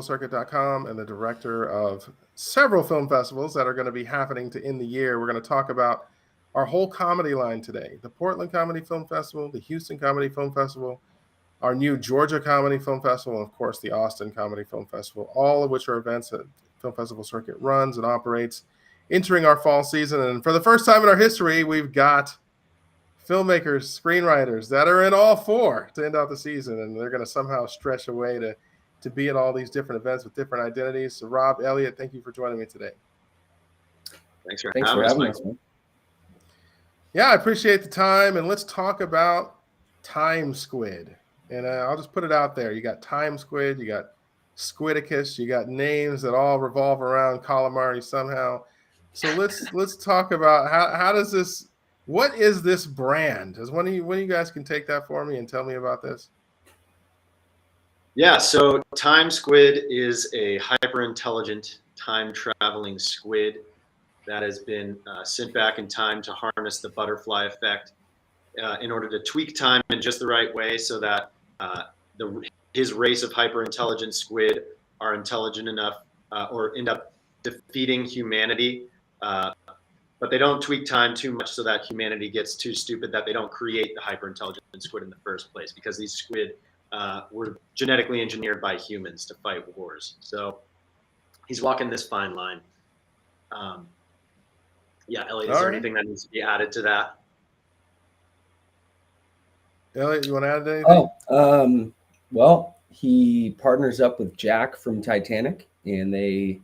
Circuit.com and the director of several film festivals that are going to be happening to end the year. We're going to talk about our whole comedy line today: the Portland Comedy Film Festival, the Houston Comedy Film Festival, our new Georgia Comedy Film Festival, and of course the Austin Comedy Film Festival, all of which are events that Film Festival Circuit runs and operates, entering our fall season. And for the first time in our history, we've got filmmakers, screenwriters that are in all four to end out the season, and they're going to somehow stretch away to be at all these different events with different identities. So Rob, Elliot, thank you for joining me today. Thanks for having us, man. Yeah, I appreciate the time, and let's talk about TimeSquid. And I'll just put it out there. You got TimeSquid, you got Squidacus, you got names that all revolve around calamari somehow. So let's talk about how does this, what is this brand? As one of you guys can take that for me and tell me about this. Yeah, so TimeSquid is a hyper-intelligent time-traveling squid that has been sent back in time to harness the butterfly effect in order to tweak time in just the right way so that his race of hyper-intelligent squid are intelligent enough or end up defeating humanity. But they don't tweak time too much so that humanity gets too stupid that they don't create the hyper-intelligent squid in the first place, because these squid were genetically engineered by humans to fight wars. So he's walking this fine line. Yeah, Elliot, is there anything that needs to be added to that? Elliot, you want to add anything? Well, he partners up with Jack from Titanic, and they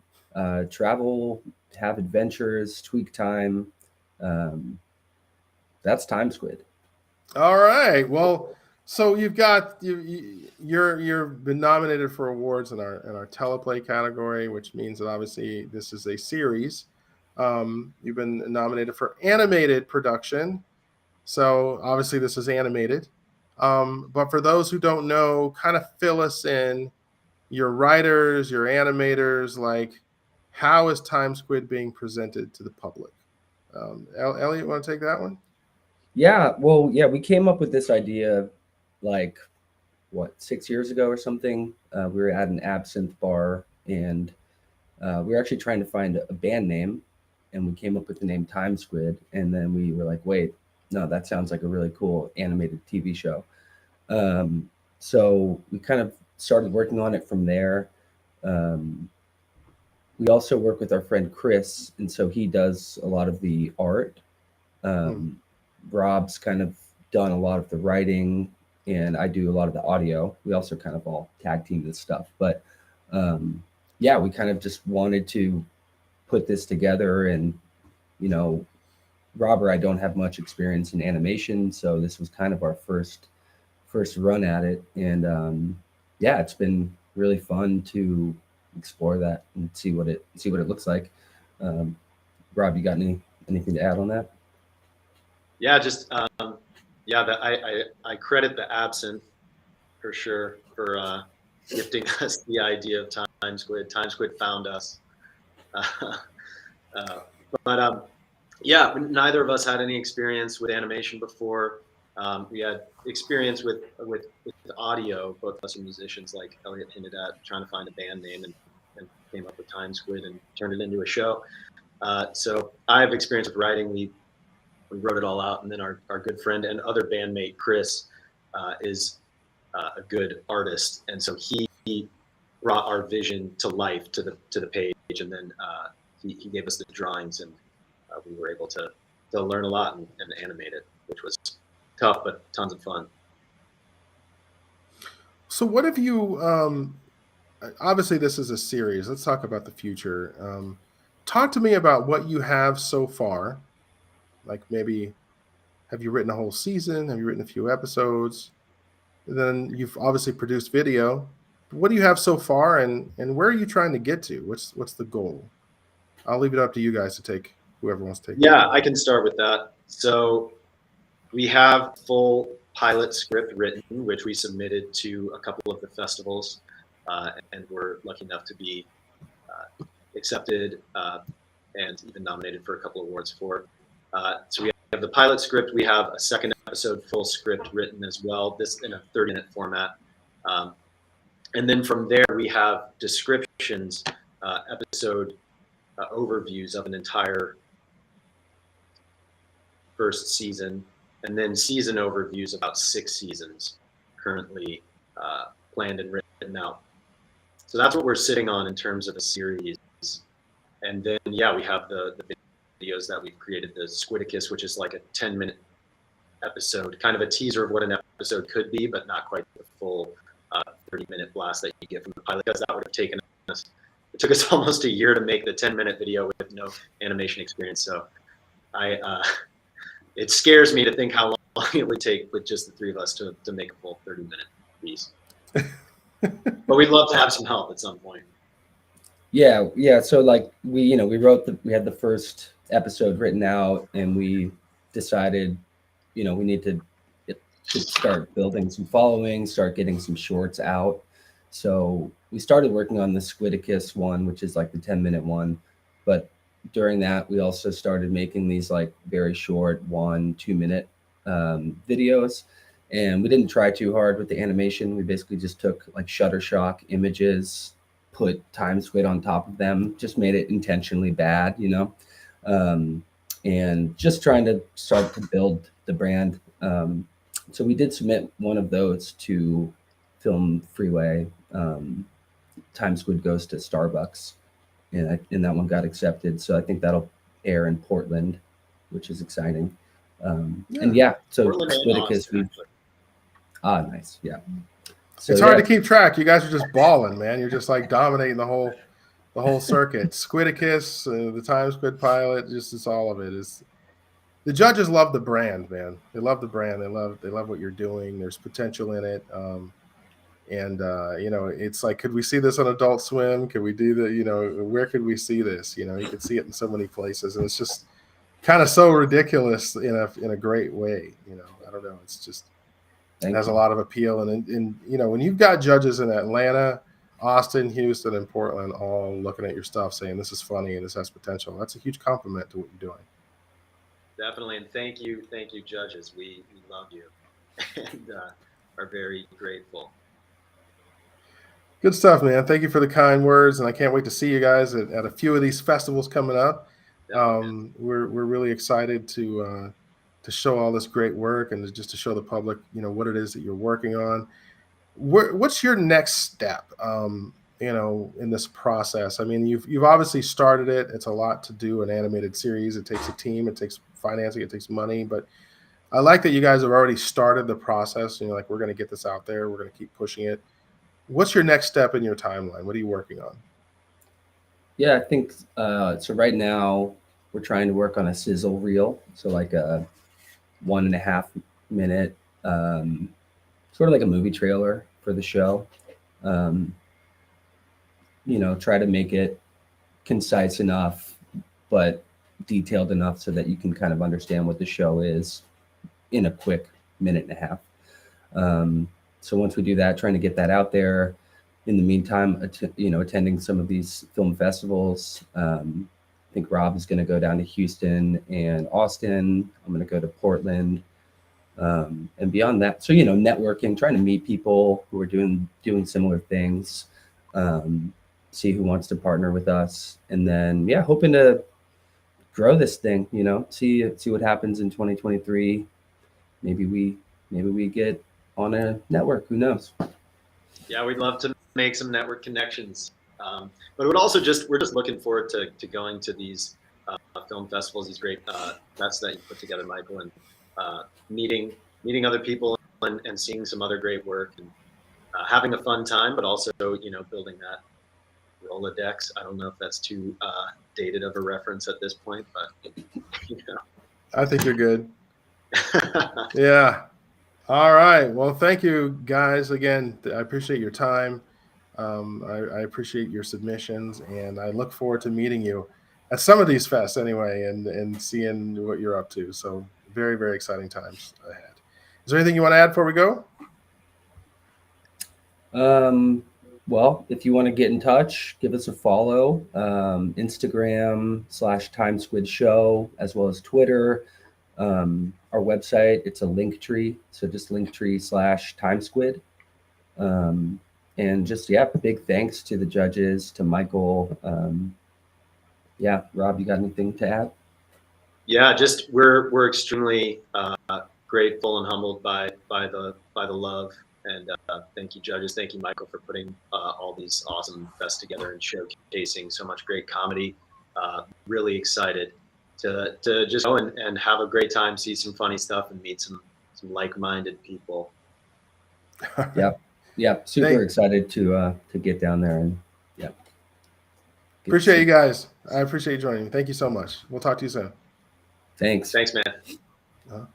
travel, have adventures, tweak time. That's TimeSquid. All right. Well, so you've been nominated for awards in our Teleplay category, which means that obviously this is a series. You've been nominated for animated production, so obviously this is animated. But for those who don't know, kind of fill us in. Your writers, your animators, like, how is TimeSquid being presented to the public? Elliot, want to take that one? Yeah. Well, yeah, we came up with this idea like 6 years ago or something. We were at an absinthe bar, and we were actually trying to find a band name, and we came up with the name TimeSquid. And then we were like, wait, no, that sounds like a really cool animated TV show. So we kind of started working on it from there. We also work with our friend Chris, and so he does a lot of the art. Rob's kind of done a lot of the writing, and I do a lot of the audio. We also kind of all tag team this stuff. But yeah, we kind of just wanted to put this together. And, Rob or I don't have much experience in animation, so this was kind of our first run at it. And yeah, it's been really fun to explore that and see what it looks like. Rob, you got anything to add on that? Yeah, just I credit the absinthe for sure for gifting us the idea of TimeSquid. TimeSquid found us, but yeah, neither of us had any experience with animation before. We had experience with audio. Both of us are musicians, like Elliot hinted at, trying to find a band name, and came up with TimeSquid and turned it into a show. So I have experience with writing. We wrote it all out, and then our good friend and other bandmate Chris is a good artist, and so he brought our vision to life to the page, and then he gave us the drawings, and we were able to learn a lot and animate it, which was tough but tons of fun. So what have you? Obviously, this is a series. Let's talk about the future. Talk to me about what you have so far. Like, maybe, have you written a whole season? Have you written a few episodes? And then you've obviously produced video. What do you have so far, and where are you trying to get to? What's the goal? I'll leave it up to you guys to take, whoever wants to take. Yeah, I can start with that. So we have full pilot script written, which we submitted to a couple of the festivals, and we're lucky enough to be accepted and even nominated for a couple of awards for. So we have the pilot script. We have a second episode full script written as well, this in a 30-minute format. And then from there, we have descriptions, episode overviews of an entire first season, and then season overviews about 6 seasons currently planned and written out. So that's what we're sitting on in terms of a series. And then, yeah, we have the videos that we've created, the Squidacus, which is like a 10-minute episode, kind of a teaser of what an episode could be, but not quite the full 30-minute blast that you get from the pilot, because that would have taken us, it took us almost a year to make the 10-minute video with no animation experience. So it scares me to think how long it would take with just the 3 of us to make a full 30-minute piece. But we'd love to have some help at some point. Yeah. So like we had the first episode written out, and we decided, we need to start building some following, start getting some shorts out. So we started working on the Squidacus one, which is like the 10-minute one. But during that, we also started making these like very short 1-2 minute videos. And we didn't try too hard with the animation. We basically just took like Shutterstock images, put TimeSquid on top of them, just made it intentionally bad, and just trying to start to build the brand. So we did submit one of those to Film Freeway. TimeSquid Goes to Starbucks, and that one got accepted. So I think that'll air in Portland, which is exciting. And so Squidacus, nice, yeah. So it's hard to keep track. You guys are just balling, man. You're just like dominating the whole circuit. Squidacus, the TimeSquid pilot, just it's all of it. Is the judges love the brand, man. They love the brand. They love what you're doing. There's potential in it. It's like, could we see this on Adult Swim? Could we do the, where could we see this? You could see it in so many places, and it's just kind of so ridiculous in a great way. I don't know. It's just, it has a lot of appeal. And when you've got judges in Atlanta, Austin, Houston, and Portland all looking at your stuff saying this is funny and this has potential, that's a huge compliment to what you're doing. Definitely. And thank you, judges. We love you and are very grateful. Good stuff, man. Thank you for the kind words, and I can't wait to see you guys at a few of these festivals coming up. We're really excited to show all this great work and just to show the public, what it is that you're working on. What's your next step, in this process? I mean, you've obviously started it. It's a lot to do an animated series. It takes a team. It takes financing. It takes money. But I like that you guys have already started the process. We're going to get this out there. We're going to keep pushing it. What's your next step in your timeline? What are you working on? Yeah, I think so. Right now, we're trying to work on a sizzle reel. So like a 1.5 minute, sort of like a movie trailer for the show. Try to make it concise enough, but detailed enough so that you can kind of understand what the show is in a quick 1.5 minutes. So once we do that, trying to get that out there. In the meantime, attending some of these film festivals. I think Rob is going to go down to Houston and Austin. I'm going to go to Portland. And beyond that, so, networking, trying to meet people who are doing similar things, see who wants to partner with us. And then, hoping to grow this thing, see what happens in 2023. Maybe we get on a network, who knows? Yeah, we'd love to make some network connections. But it would also we're just looking forward to going to these film festivals, these great fests that you put together, Michael, and meeting other people and seeing some other great work and having a fun time, but also, building that Rolodex. I don't know if that's too dated of a reference at this point, but, I think you're good. Yeah. All right. Well, thank you guys again. I appreciate your time. I appreciate your submissions, and I look forward to meeting you at some of these fests anyway, and seeing what you're up to. So very, very exciting times ahead. Is there anything you want to add before we go? Well, if you want to get in touch, give us a follow. Instagram /TimeSquid Show, as well as Twitter. Our website, it's a link tree. So just linktree/TimeSquid. And just, yeah, big thanks to the judges, to Michael. Yeah, Rob, you got anything to add? Yeah, just we're extremely grateful and humbled by the love, and thank you, judges. Thank you, Michael, for putting all these awesome fests together and showcasing so much great comedy. Really excited to just go and have a great time, see some funny stuff, and meet some like-minded people. Yep, super excited to get down there, and yeah. Appreciate you guys. I appreciate you joining me. Thank you so much. We'll talk to you soon. Thanks. Thanks, man.